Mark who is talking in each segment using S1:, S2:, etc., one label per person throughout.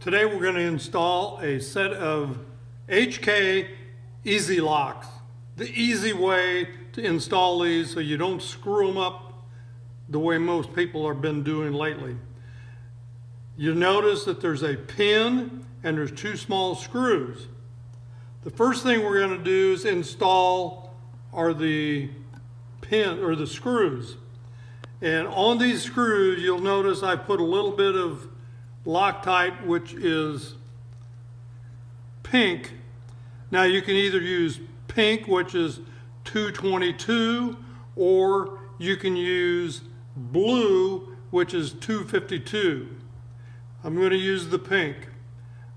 S1: Today we're going to install a set of HK Easy Locks. The easy way to install these so you don't screw them up the way most people have been doing lately. You notice that there's a pin and there's two small screws. The first thing we're going to do is install the pin or the screws. And on these screws you'll notice I put a little bit of Loctite, which is pink. Now you can either use pink, which is 222, or you can use blue, which is 252. I'm going to use the pink.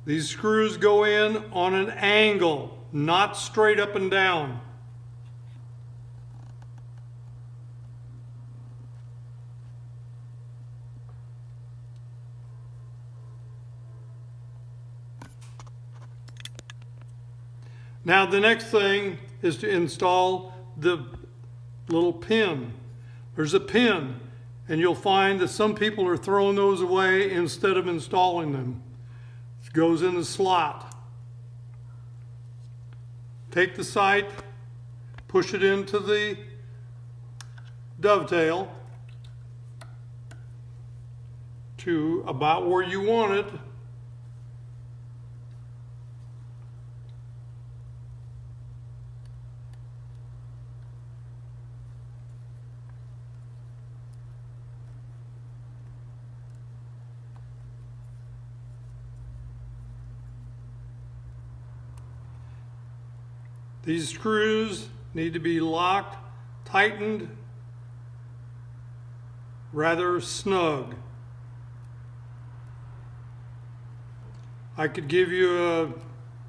S1: These screws go in on an angle, not straight up and down. Now the next thing is to install the little pin. There's a pin, and you'll find that some people are throwing those away instead of installing them. It goes in the slot. Take the sight, push it into the dovetail to about where you want it. These screws need to be locked, tightened, rather snug. I could give you a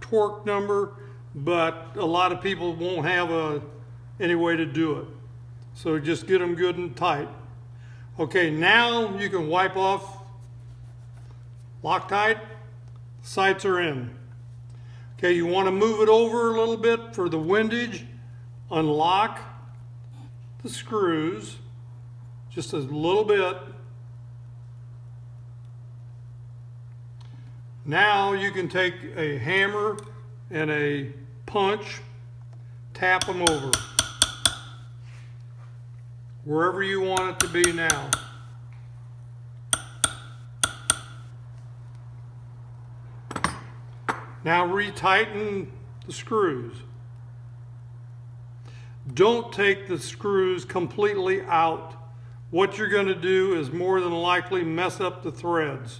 S1: torque number, but a lot of people won't have any way to do it. So just get them good and tight. Okay, now you can wipe off Loctite. Sights are in. Okay, you want to move it over a little bit for the windage. Unlock the screws just a little bit. Now you can take a hammer and a punch, tap them over wherever you want it to be now. Now retighten the screws. Don't take the screws completely out. What you're going to do is more than likely mess up the threads.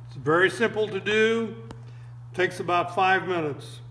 S1: It's very simple to do. Takes about 5 minutes.